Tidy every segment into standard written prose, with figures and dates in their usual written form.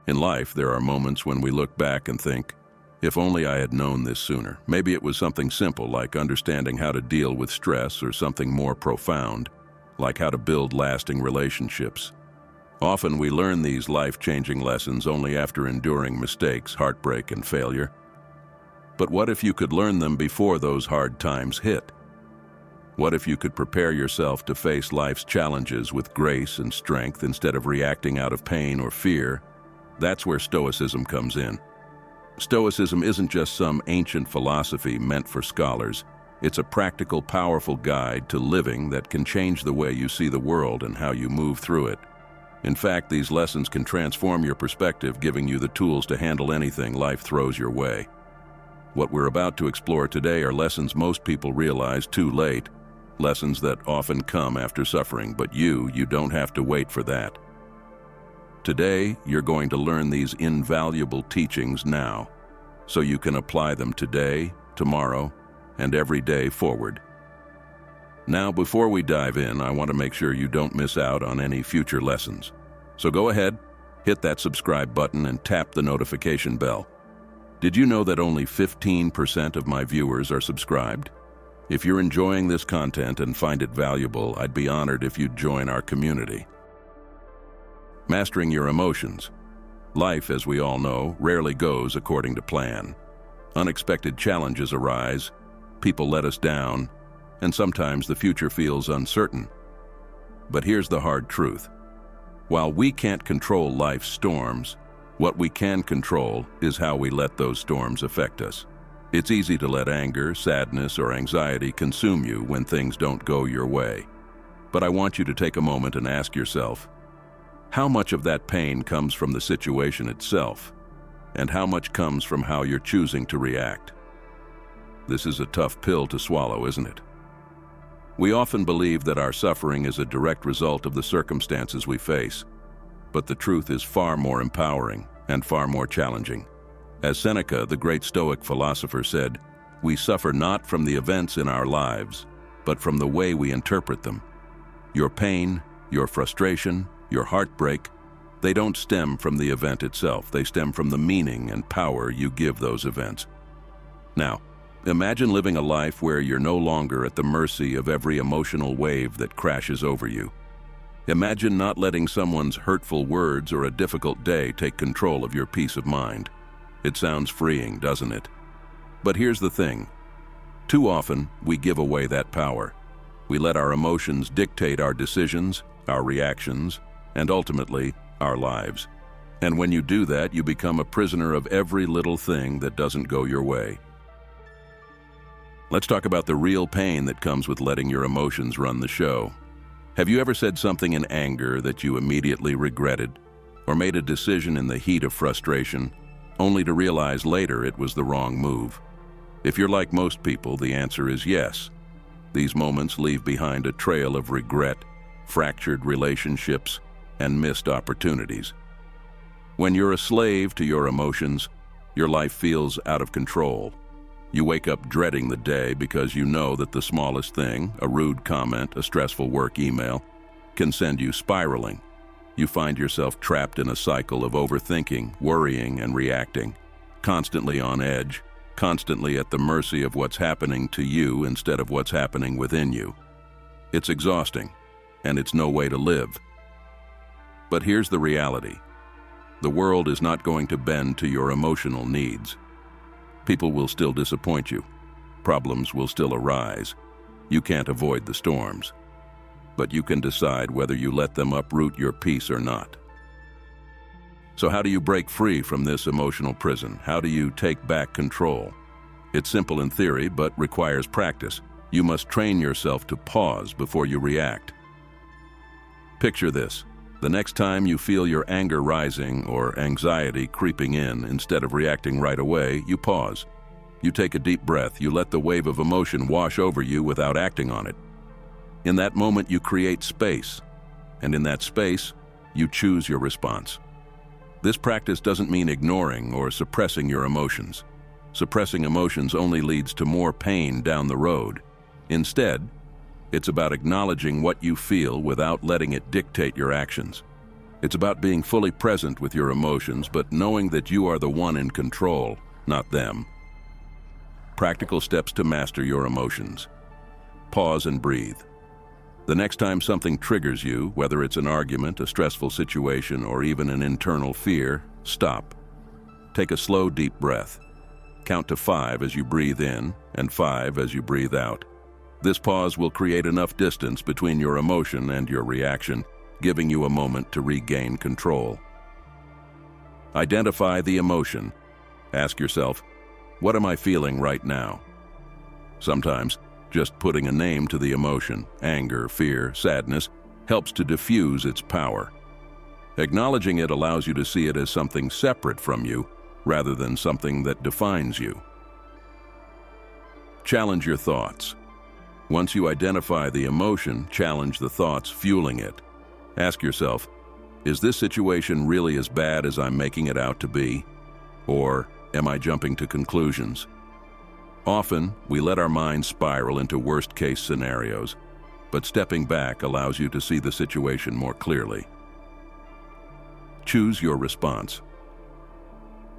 In life, there are moments when we look back and think, if only I had known this sooner. Maybe it was something simple like understanding how to deal with stress, or something more profound, like how to build lasting relationships. Often we learn these life-changing lessons only after enduring mistakes, heartbreak, and failure. But what if you could learn them before those hard times hit? What if you could prepare yourself to face life's challenges with grace and strength instead of reacting out of pain or fear? That's where Stoicism comes in. Stoicism isn't just some ancient philosophy meant for scholars. It's a practical, powerful guide to living that can change the way you see the world and how you move through it. In fact, these lessons can transform your perspective, giving you the tools to handle anything life throws your way. What we're about to explore today are lessons most people realize too late, lessons that often come after suffering, but you don't have to wait for that. Today, you're going to learn these invaluable teachings now, so you can apply them today, tomorrow, and every day forward. Now, before we dive in, I want to make sure you don't miss out on any future lessons. So go ahead, hit that subscribe button and tap the notification bell. Did you know that only 15% of my viewers are subscribed? If you're enjoying this content and find it valuable, I'd be honored if you'd join our community. Mastering your emotions. Life, as we all know, rarely goes according to plan. Unexpected challenges arise, people let us down, and sometimes the future feels uncertain. But here's the hard truth. While we can't control life's storms, what we can control is how we let those storms affect us. It's easy to let anger, sadness, or anxiety consume you when things don't go your way. But I want you to take a moment and ask yourself, how much of that pain comes from the situation itself, and how much comes from how you're choosing to react? This is a tough pill to swallow, isn't it? We often believe that our suffering is a direct result of the circumstances we face, but the truth is far more empowering and far more challenging. As Seneca, the great Stoic philosopher, said, "We suffer not from the events in our lives, but from the way we interpret them." Your pain, your frustration, your heartbreak, they don't stem from the event itself. They stem from the meaning and power you give those events. Now, imagine living a life where you're no longer at the mercy of every emotional wave that crashes over you. Imagine not letting someone's hurtful words or a difficult day take control of your peace of mind. It sounds freeing, doesn't it? But here's the thing. Too often, we give away that power. We let our emotions dictate our decisions, our reactions, and ultimately, our lives. And when you do that, you become a prisoner of every little thing that doesn't go your way. Let's talk about the real pain that comes with letting your emotions run the show. Have you ever said something in anger that you immediately regretted, or made a decision in the heat of frustration, only to realize later it was the wrong move? If you're like most people, the answer is yes. These moments leave behind a trail of regret, fractured relationships, and missed opportunities. When you're a slave to your emotions, your life feels out of control. You wake up dreading the day because you know that the smallest thing, a rude comment, a stressful work email, can send you spiraling. You find yourself trapped in a cycle of overthinking, worrying, and reacting, constantly on edge, constantly at the mercy of what's happening to you instead of what's happening within you. It's exhausting, and it's no way to live. But here's the reality. The world is not going to bend to your emotional needs. People will still disappoint you. Problems will still arise. You can't avoid the storms. But you can decide whether you let them uproot your peace or not. So how do you break free from this emotional prison? How do you take back control? It's simple in theory, but requires practice. You must train yourself to pause before you react. Picture this. The next time you feel your anger rising or anxiety creeping in, instead of reacting right away, you pause. You take a deep breath. You let the wave of emotion wash over you without acting on it. In that moment, you create space. And in that space, you choose your response. This practice doesn't mean ignoring or suppressing your emotions. Suppressing emotions only leads to more pain down the road. Instead, it's about acknowledging what you feel without letting it dictate your actions. It's about being fully present with your emotions, but knowing that you are the one in control, not them. Practical steps to master your emotions. Pause and breathe. The next time something triggers you, whether it's an argument, a stressful situation, or even an internal fear, stop. Take a slow, deep breath. Count to 5 as you breathe in and 5 as you breathe out. This pause will create enough distance between your emotion and your reaction, giving you a moment to regain control. Identify the emotion. Ask yourself, what am I feeling right now? Sometimes, just putting a name to the emotion, anger, fear, sadness, helps to diffuse its power. Acknowledging it allows you to see it as something separate from you, rather than something that defines you. Challenge your thoughts. Once you identify the emotion, challenge the thoughts fueling it. Ask yourself, is this situation really as bad as I'm making it out to be? Or am I jumping to conclusions? Often, we let our minds spiral into worst-case scenarios, but stepping back allows you to see the situation more clearly. Choose your response.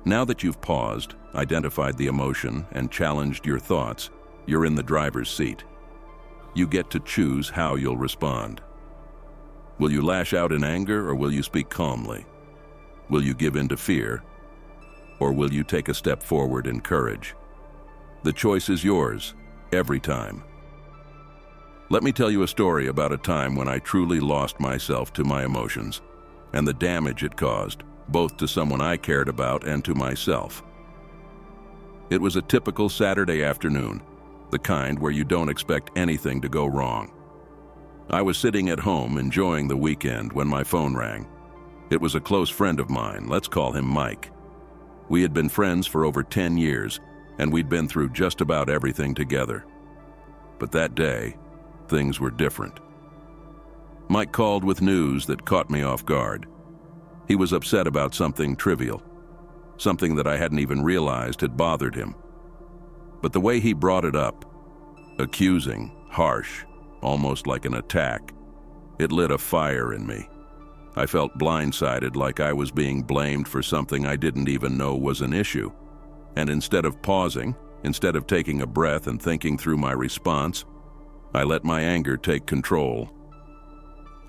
Now that you've paused, identified the emotion, and challenged your thoughts, you're in the driver's seat. You get to choose how you'll respond. Will you lash out in anger, or will you speak calmly? Will you give in to fear, or will you take a step forward in courage? The choice is yours, every time. Let me tell you a story about a time when I truly lost myself to my emotions, and the damage it caused, both to someone I cared about and to myself. It was a typical Saturday afternoon, the kind where you don't expect anything to go wrong. I was sitting at home enjoying the weekend when my phone rang. It was a close friend of mine, let's call him Mike. We had been friends for over 10 years, and we'd been through just about everything together. But that day, things were different. Mike called with news that caught me off guard. He was upset about something trivial, something that I hadn't even realized had bothered him. But the way he brought it up, accusing, harsh, almost like an attack, it lit a fire in me. I felt blindsided, like I was being blamed for something I didn't even know was an issue. And instead of pausing, instead of taking a breath and thinking through my response, I let my anger take control.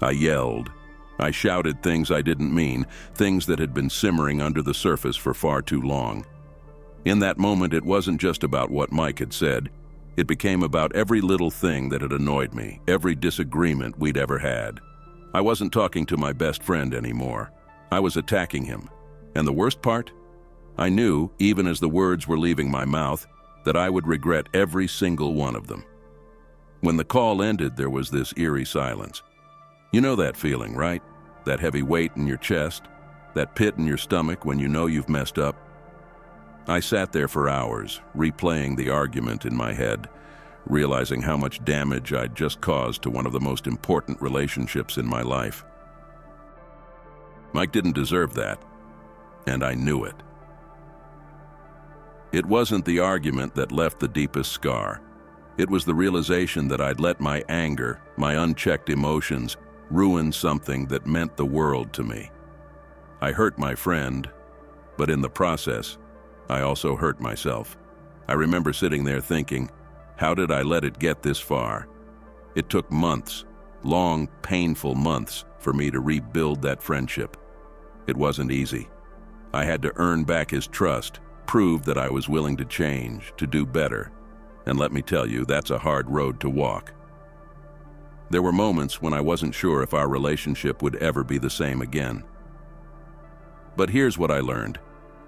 I yelled. I shouted things I didn't mean, things that had been simmering under the surface for far too long. In that moment, it wasn't just about what Mike had said. It became about every little thing that had annoyed me, every disagreement we'd ever had. I wasn't talking to my best friend anymore. I was attacking him. And the worst part? I knew, even as the words were leaving my mouth, that I would regret every single one of them. When the call ended, there was this eerie silence. You know that feeling, right? That heavy weight in your chest, that pit in your stomach when you know you've messed up. I sat there for hours, replaying the argument in my head, realizing how much damage I'd just caused to one of the most important relationships in my life. Mike didn't deserve that, and I knew it. It wasn't the argument that left the deepest scar. It was the realization that I'd let my anger, my unchecked emotions, ruin something that meant the world to me. I hurt my friend, but in the process, I also hurt myself. I remember sitting there thinking, how did I let it get this far? It took months, long, painful months, for me to rebuild that friendship. It wasn't easy. I had to earn back his trust, prove that I was willing to change, to do better. And let me tell you, that's a hard road to walk. There were moments when I wasn't sure if our relationship would ever be the same again. But here's what I learned.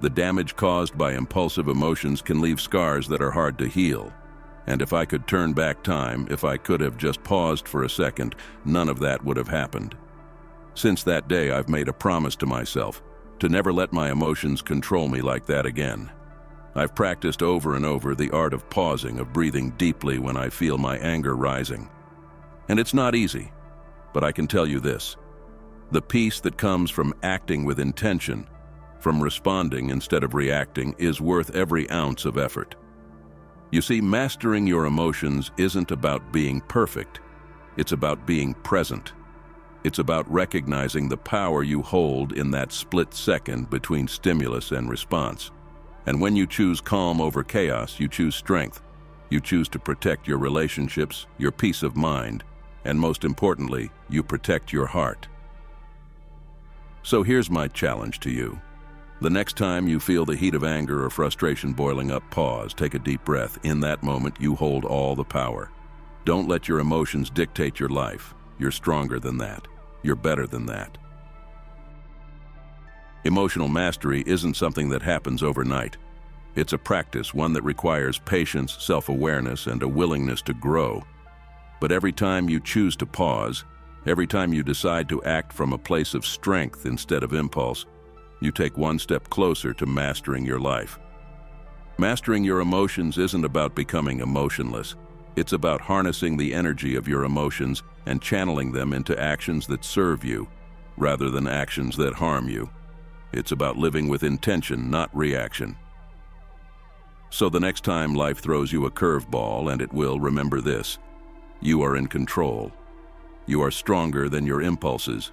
The damage caused by impulsive emotions can leave scars that are hard to heal. And if I could turn back time, if I could have just paused for a second, none of that would have happened. Since that day, I've made a promise to myself to never let my emotions control me like that again. I've practiced over and over the art of pausing, of breathing deeply when I feel my anger rising. And it's not easy, but I can tell you this. The peace that comes from acting with intention, from responding instead of reacting, is worth every ounce of effort. You see, mastering your emotions isn't about being perfect. It's about being present. It's about recognizing the power you hold in that split second between stimulus and response. And when you choose calm over chaos, you choose strength. You choose to protect your relationships, your peace of mind, and most importantly, you protect your heart. So here's my challenge to you. The next time you feel the heat of anger or frustration boiling up, pause, take a deep breath. In that moment, you hold all the power. Don't let your emotions dictate your life. You're stronger than that. You're better than that. Emotional mastery isn't something that happens overnight. It's a practice, one that requires patience, self-awareness, and a willingness to grow. But every time you choose to pause, every time you decide to act from a place of strength instead of impulse, you take one step closer to mastering your life. Mastering your emotions isn't about becoming emotionless. It's about harnessing the energy of your emotions and channeling them into actions that serve you, rather than actions that harm you. It's about living with intention, not reaction. So the next time life throws you a curveball, and it will, remember this: you are in control. You are stronger than your impulses.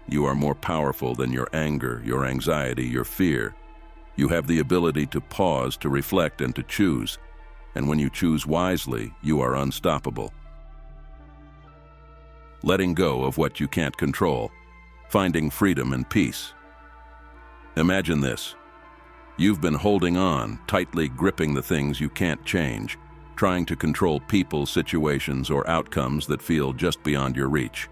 You are more powerful than your anger, your anxiety, your fear. You have the ability to pause, to reflect, and to choose. And when you choose wisely, you are unstoppable. Letting go of what you can't control, finding freedom and peace. Imagine this. You've been holding on, tightly gripping the things you can't change, trying to control people, situations, or outcomes that feel just beyond your reach.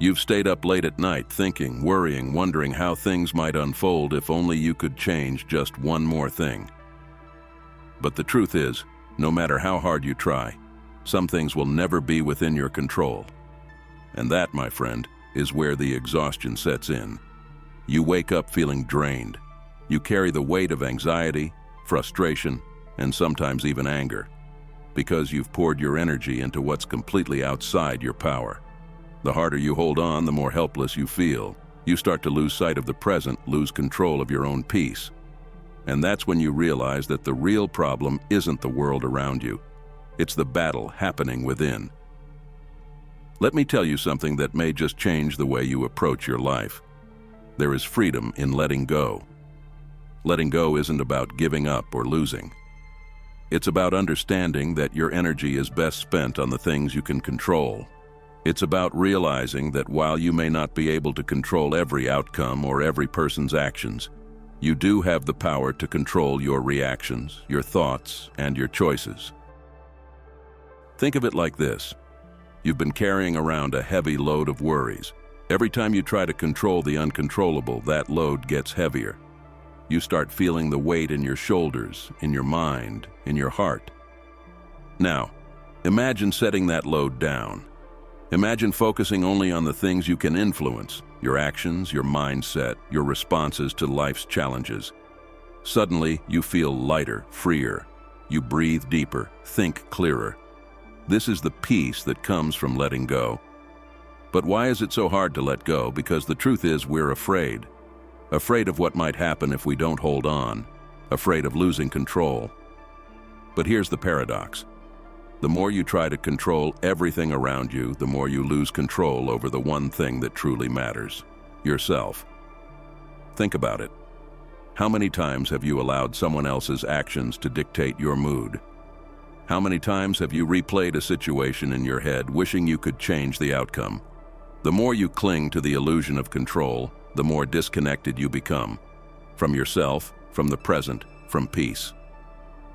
You've stayed up late at night thinking, worrying, wondering how things might unfold if only you could change just one more thing. But the truth is, no matter how hard you try, some things will never be within your control. And that, my friend, is where the exhaustion sets in. You wake up feeling drained. You carry the weight of anxiety, frustration, and sometimes even anger, because you've poured your energy into what's completely outside your power. The harder you hold on, the more helpless you feel. You start to lose sight of the present, lose control of your own peace. And that's when you realize that the real problem isn't the world around you. It's the battle happening within. Let me tell you something that may just change the way you approach your life. There is freedom in letting go. Letting go isn't about giving up or losing. It's about understanding that your energy is best spent on the things you can control. It's about realizing that while you may not be able to control every outcome or every person's actions, you do have the power to control your reactions, your thoughts, and your choices. Think of it like this. You've been carrying around a heavy load of worries. Every time you try to control the uncontrollable, that load gets heavier. You start feeling the weight in your shoulders, in your mind, in your heart. Now, imagine setting that load down. Imagine focusing only on the things you can influence, your actions, your mindset, your responses to life's challenges. Suddenly, you feel lighter, freer. You breathe deeper, think clearer. This is the peace that comes from letting go. But why is it so hard to let go? Because the truth is, we're afraid. Afraid of what might happen if we don't hold on. Afraid of losing control. But here's the paradox. The more you try to control everything around you, the more you lose control over the one thing that truly matters: yourself. Think about it. How many times have you allowed someone else's actions to dictate your mood? How many times have you replayed a situation in your head, wishing you could change the outcome? The more you cling to the illusion of control, the more disconnected you become. From yourself, from the present, from peace.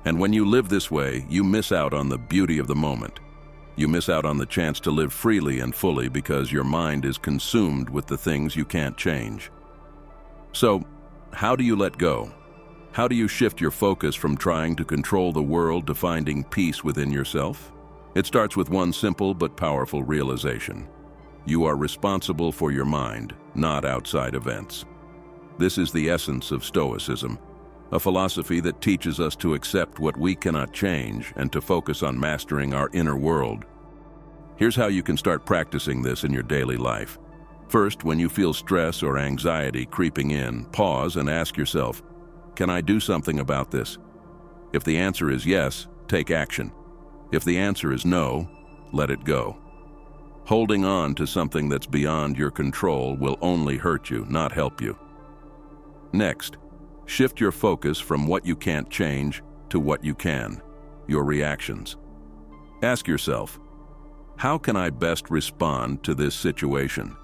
And when you live this way, you miss out on the beauty of the moment. You miss out on the chance to live freely and fully because your mind is consumed with the things you can't change. So, how do you let go? How do you shift your focus from trying to control the world to finding peace within yourself? It starts with one simple but powerful realization. You are responsible for your mind, not outside events. This is the essence of Stoicism, a philosophy that teaches us to accept what we cannot change and to focus on mastering our inner world. Here's how you can start practicing this in your daily life. First, when you feel stress or anxiety creeping in, pause and ask yourself, can I do something about this? If the answer is yes, take action. If the answer is no, let it go. Holding on to something that's beyond your control will only hurt you, not help you. Next, shift your focus from what you can't change to what you can, your reactions. Ask yourself, how can I best respond to this situation?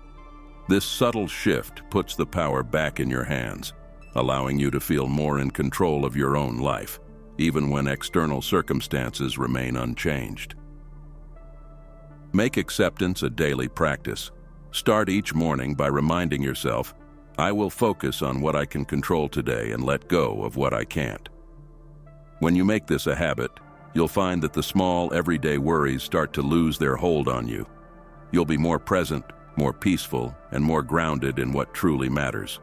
This subtle shift puts the power back in your hands, allowing you to feel more in control of your own life, even when external circumstances remain unchanged. Make acceptance a daily practice. Start each morning by reminding yourself, I will focus on what I can control today and let go of what I can't. When you make this a habit, you'll find that the small, everyday worries start to lose their hold on you. You'll be more present, more peaceful, and more grounded in what truly matters.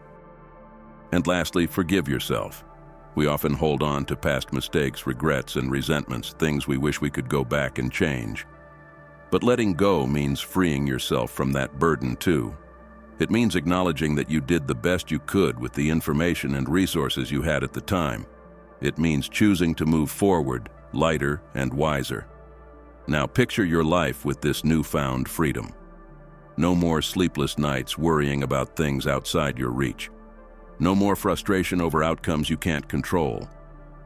And lastly, forgive yourself. We often hold on to past mistakes, regrets, and resentments, things we wish we could go back and change. But letting go means freeing yourself from that burden too. It means acknowledging that you did the best you could with the information and resources you had at the time. It means choosing to move forward, lighter and wiser. Now picture your life with this newfound freedom. No more sleepless nights worrying about things outside your reach. No more frustration over outcomes you can't control.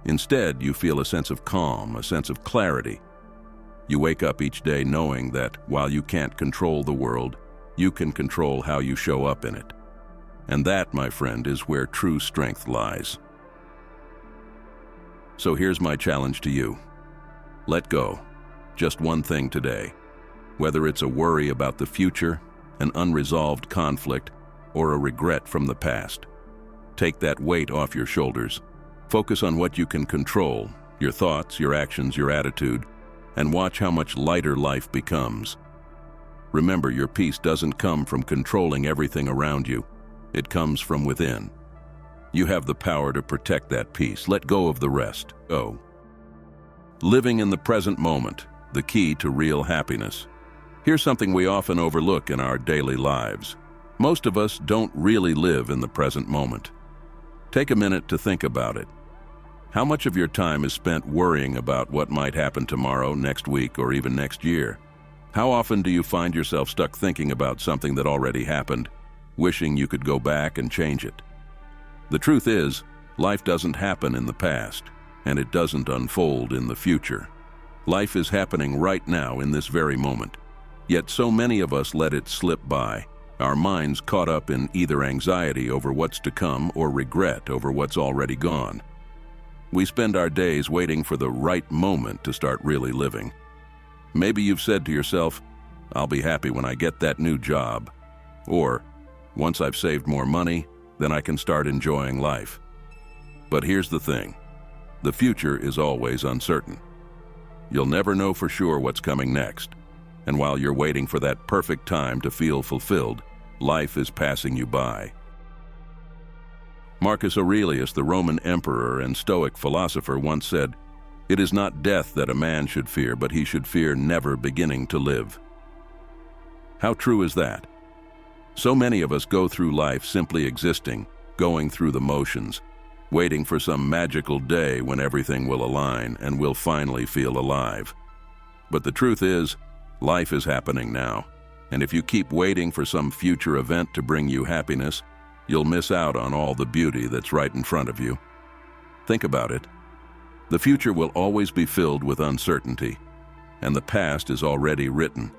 Instead, you feel a sense of calm, a sense of clarity. You wake up each day knowing that while you can't control the world, you can control how you show up in it. And that, my friend, is where true strength lies. So here's my challenge to you. Let go. Just one thing today. Whether it's a worry about the future, an unresolved conflict, or a regret from the past. Take that weight off your shoulders. Focus on what you can control, your thoughts, your actions, your attitude, and watch how much lighter life becomes. Remember, your peace doesn't come from controlling everything around you. It comes from within. You have the power to protect that peace. Let go of the rest. Go. Living in the present moment, the key to real happiness. Here's something we often overlook in our daily lives. Most of us don't really live in the present moment. Take a minute to think about it. How much of your time is spent worrying about what might happen tomorrow, next week, or even next year? How often do you find yourself stuck thinking about something that already happened, wishing you could go back and change it? The truth is, life doesn't happen in the past, and it doesn't unfold in the future. Life is happening right now in this very moment. Yet so many of us let it slip by, our minds caught up in either anxiety over what's to come or regret over what's already gone. We spend our days waiting for the right moment to start really living. Maybe you've said to yourself, I'll be happy when I get that new job. Or, once I've saved more money, then I can start enjoying life. But here's the thing. The future is always uncertain. You'll never know for sure what's coming next. And while you're waiting for that perfect time to feel fulfilled, life is passing you by. Marcus Aurelius, the Roman emperor and Stoic philosopher, once said, "It is not death that a man should fear, but he should fear never beginning to live." How true is that? So many of us go through life simply existing, going through the motions, waiting for some magical day when everything will align and we'll finally feel alive. But the truth is, life is happening now, and if you keep waiting for some future event to bring you happiness, you'll miss out on all the beauty that's right in front of you. Think about it. The future will always be filled with uncertainty, and the past is already written.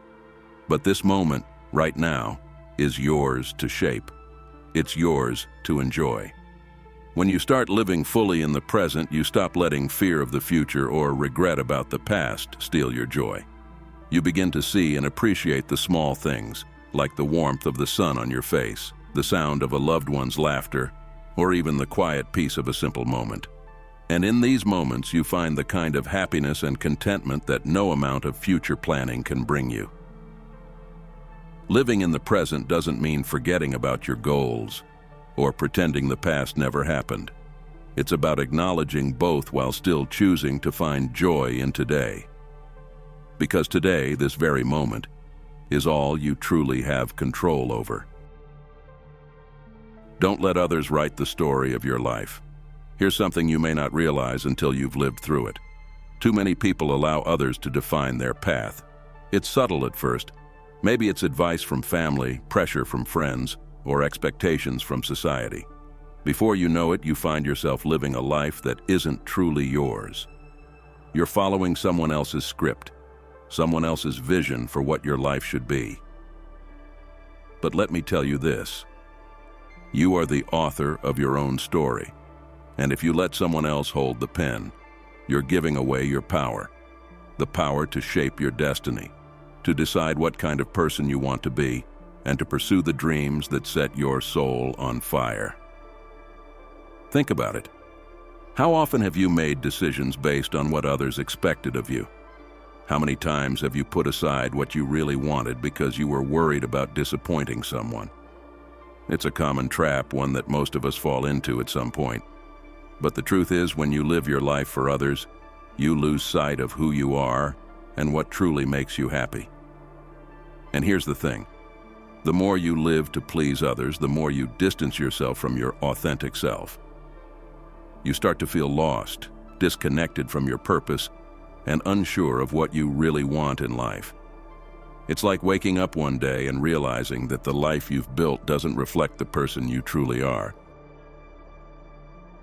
But this moment, right now, is yours to shape. It's yours to enjoy. When you start living fully in the present, you stop letting fear of the future or regret about the past steal your joy. You begin to see and appreciate the small things, like the warmth of the sun on your face, the sound of a loved one's laughter, or even the quiet peace of a simple moment. And in these moments, you find the kind of happiness and contentment that no amount of future planning can bring you. Living in the present doesn't mean forgetting about your goals or pretending the past never happened. It's about acknowledging both while still choosing to find joy in today. Because today, this very moment, is all you truly have control over. Don't let others write the story of your life. Here's something you may not realize until you've lived through it. Too many people allow others to define their path. It's subtle at first. Maybe it's advice from family, pressure from friends, or expectations from society. Before you know it, you find yourself living a life that isn't truly yours. You're following someone else's script, someone else's vision for what your life should be. But let me tell you this: you are the author of your own story. And if you let someone else hold the pen, you're giving away your power. The power to shape your destiny, to decide what kind of person you want to be, and to pursue the dreams that set your soul on fire. Think about it. How often have you made decisions based on what others expected of you? How many times have you put aside what you really wanted because you were worried about disappointing someone? It's a common trap, one that most of us fall into at some point. But the truth is, when you live your life for others, you lose sight of who you are and what truly makes you happy. And here's the thing: the more you live to please others, the more you distance yourself from your authentic self. You start to feel lost, disconnected from your purpose, and unsure of what you really want in life. It's like waking up one day and realizing that the life you've built doesn't reflect the person you truly are.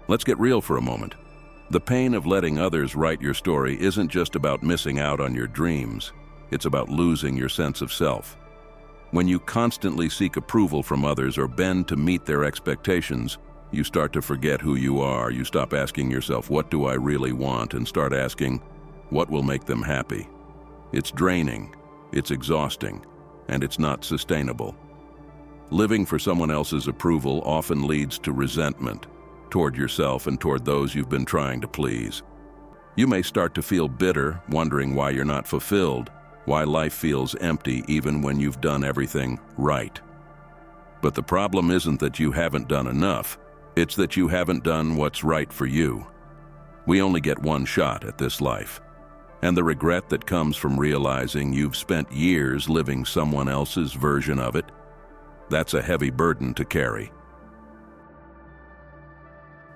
Let's get real for a moment. The pain of letting others write your story isn't just about missing out on your dreams. It's about losing your sense of self. When you constantly seek approval from others or bend to meet their expectations, you start to forget who you are. You stop asking yourself, what do I really want? And start asking, what will make them happy? It's draining, it's exhausting, and it's not sustainable. Living for someone else's approval often leads to resentment toward yourself and toward those you've been trying to please. You may start to feel bitter, wondering why you're not fulfilled, why life feels empty even when you've done everything right. But the problem isn't that you haven't done enough. It's that you haven't done what's right for you. We only get one shot at this life. And the regret that comes from realizing you've spent years living someone else's version of it, that's a heavy burden to carry.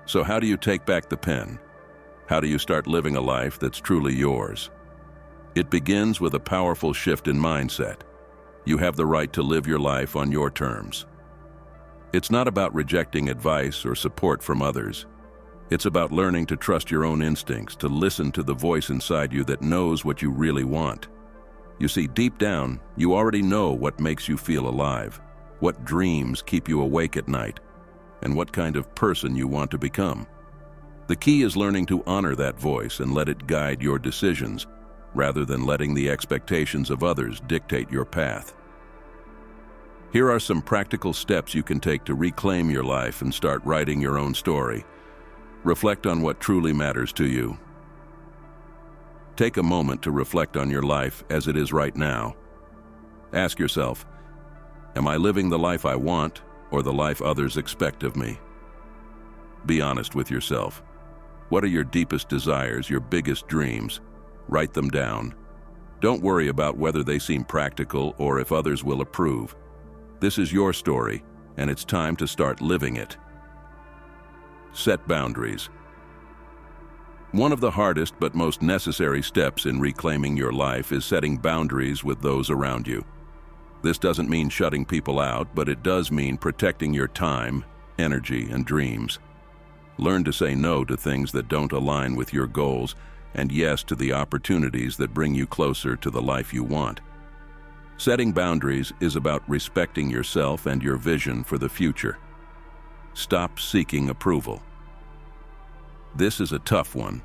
So how do you take back the pen? How do you start living a life that's truly yours? It begins with a powerful shift in mindset. You have the right to live your life on your terms. It's not about rejecting advice or support from others. It's about learning to trust your own instincts, to listen to the voice inside you that knows what you really want. You see, deep down, you already know what makes you feel alive, what dreams keep you awake at night, and what kind of person you want to become. The key is learning to honor that voice and let it guide your decisions, rather than letting the expectations of others dictate your path. Here are some practical steps you can take to reclaim your life and start writing your own story. Reflect on what truly matters to you. Take a moment to reflect on your life as it is right now. Ask yourself, am I living the life I want or the life others expect of me? Be honest with yourself. What are your deepest desires, your biggest dreams? Write them down. Don't worry about whether they seem practical or if others will approve. This is your story, and it's time to start living it. Set boundaries. One of the hardest but most necessary steps in reclaiming your life is setting boundaries with those around you. This doesn't mean shutting people out, but it does mean protecting your time, energy, and dreams. Learn to say no to things that don't align with your goals, and yes to the opportunities that bring you closer to the life you want. Setting boundaries is about respecting yourself and your vision for the future. Stop seeking approval. This is a tough one.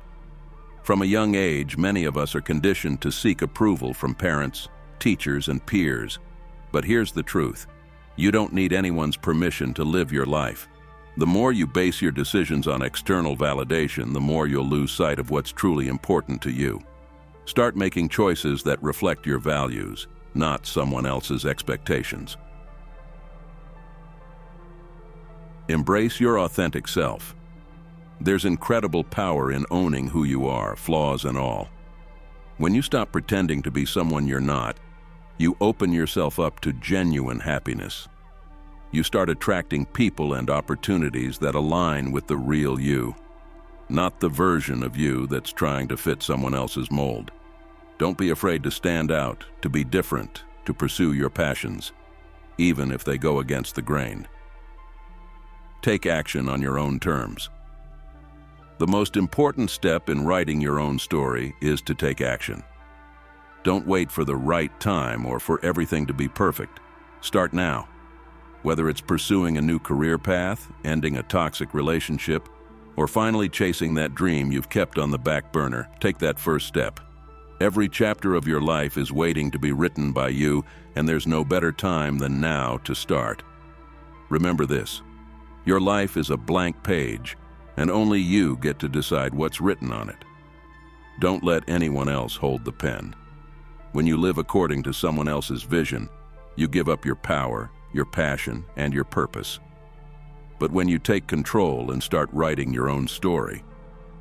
From a young age, many of us are conditioned to seek approval from parents, teachers, and peers. But here's the truth: you don't need anyone's permission to live your life. The more you base your decisions on external validation, the more you'll lose sight of what's truly important to you. Start making choices that reflect your values, not someone else's expectations. Embrace your authentic self. There's incredible power in owning who you are, flaws and all. When you stop pretending to be someone you're not, you open yourself up to genuine happiness. You start attracting people and opportunities that align with the real you, not the version of you that's trying to fit someone else's mold. Don't be afraid to stand out, to be different, to pursue your passions, even if they go against the grain. Take action on your own terms. The most important step in writing your own story is to take action. Don't wait for the right time or for everything to be perfect. Start now. Whether it's pursuing a new career path, ending a toxic relationship, or finally chasing that dream you've kept on the back burner, take that first step. Every chapter of your life is waiting to be written by you, and there's no better time than now to start. Remember this: your life is a blank page, and only you get to decide what's written on it. Don't let anyone else hold the pen. When you live according to someone else's vision, you give up your power, your passion, and your purpose. But when you take control and start writing your own story,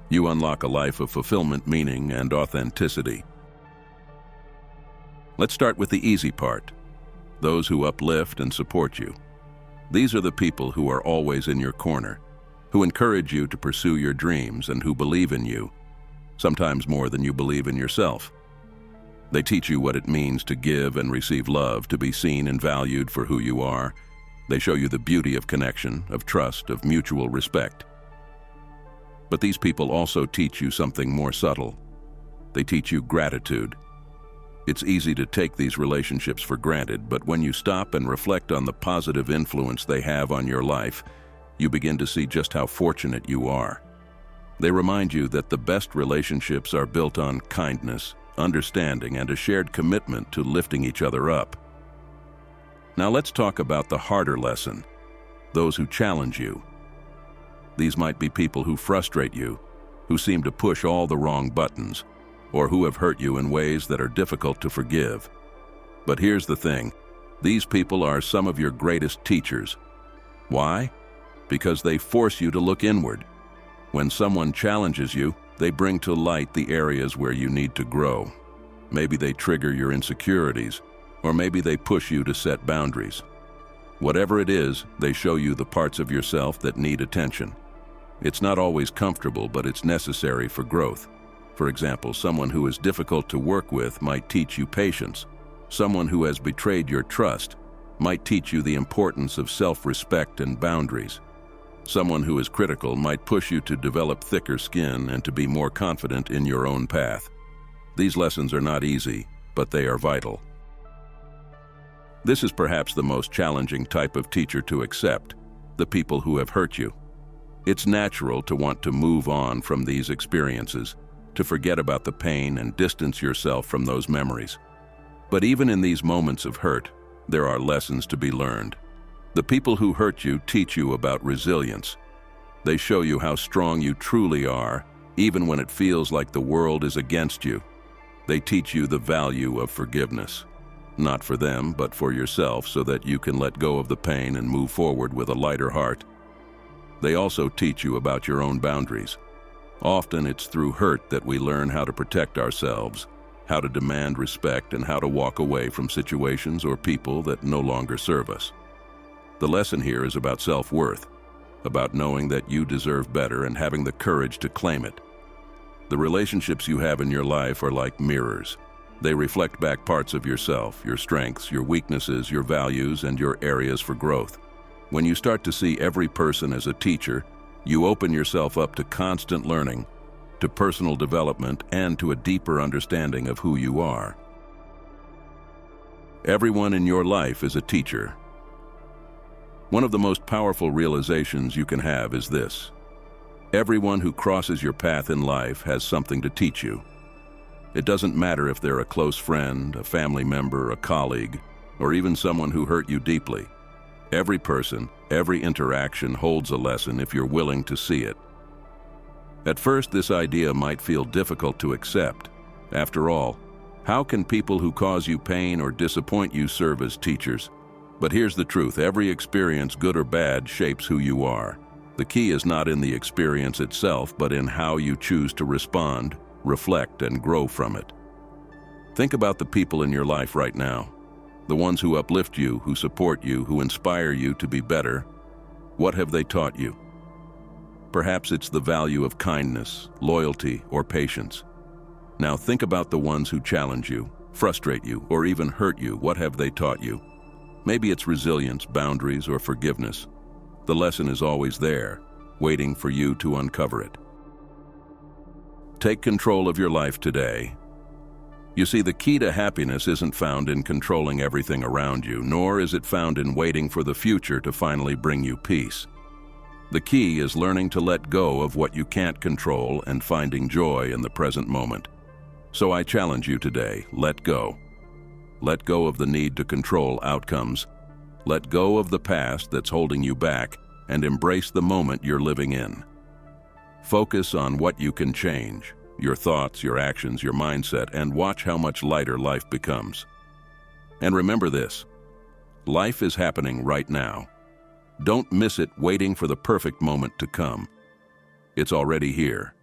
you unlock a life of fulfillment, meaning, and authenticity. Let's start with the easy part: those who uplift and support you. These are the people who are always in your corner, who encourage you to pursue your dreams and who believe in you, sometimes more than you believe in yourself. They teach you what it means to give and receive love, to be seen and valued for who you are. They show you the beauty of connection, of trust, of mutual respect. But these people also teach you something more subtle. They teach you gratitude. It's easy to take these relationships for granted, but when you stop and reflect on the positive influence they have on your life, you begin to see just how fortunate you are. They remind you that the best relationships are built on kindness, understanding, and a shared commitment to lifting each other up. Now let's talk about the harder lesson: those who challenge you. These might be people who frustrate you, who seem to push all the wrong buttons, or who have hurt you in ways that are difficult to forgive. But here's the thing: these people are some of your greatest teachers. Why? Because they force you to look inward. When someone challenges you, they bring to light the areas where you need to grow. Maybe they trigger your insecurities, or maybe they push you to set boundaries. Whatever it is, they show you the parts of yourself that need attention. It's not always comfortable, but it's necessary for growth. For example, someone who is difficult to work with might teach you patience. Someone who has betrayed your trust might teach you the importance of self-respect and boundaries. Someone who is critical might push you to develop thicker skin and to be more confident in your own path. These lessons are not easy, but they are vital. This is perhaps the most challenging type of teacher to accept: the people who have hurt you. It's natural to want to move on from these experiences, to forget about the pain and distance yourself from those memories. But even in these moments of hurt, there are lessons to be learned. The people who hurt you teach you about resilience. They show you how strong you truly are, even when it feels like the world is against you. They teach you the value of forgiveness. Not for them, but for yourself, so that you can let go of the pain and move forward with a lighter heart. They also teach you about your own boundaries. Often it's through hurt that we learn how to protect ourselves, how to demand respect, and how to walk away from situations or people that no longer serve us. The lesson here is about self-worth, about knowing that you deserve better and having the courage to claim it. The relationships you have in your life are like mirrors. They reflect back parts of yourself, your strengths, your weaknesses, your values, and your areas for growth. When you start to see every person as a teacher, you open yourself up to constant learning, to personal development, and to a deeper understanding of who you are. Everyone in your life is a teacher. One of the most powerful realizations you can have is this: everyone who crosses your path in life has something to teach you. It doesn't matter if they're a close friend, a family member, a colleague, or even someone who hurt you deeply. Every person, every interaction holds a lesson if you're willing to see it. At first, this idea might feel difficult to accept. After all, how can people who cause you pain or disappoint you serve as teachers? But here's the truth: every experience, good or bad, shapes who you are. The key is not in the experience itself, but in how you choose to respond, reflect, and grow from it. Think about the people in your life right now. The ones who uplift you, who support you, who inspire you to be better. What have they taught you? Perhaps it's the value of kindness, loyalty, or patience. Now think about the ones who challenge you, frustrate you, or even hurt you, what have they taught you? Maybe it's resilience, boundaries, or forgiveness. The lesson is always there, waiting for you to uncover it. Take control of your life today. You see, the key to happiness isn't found in controlling everything around you, nor is it found in waiting for the future to finally bring you peace. The key is learning to let go of what you can't control and finding joy in the present moment. So I challenge you today, let go. Let go of the need to control outcomes. Let go of the past that's holding you back and embrace the moment you're living in. Focus on what you can change, your thoughts, your actions, your mindset, and watch how much lighter life becomes. And remember this, life is happening right now. Don't miss it waiting for the perfect moment to come. It's already here.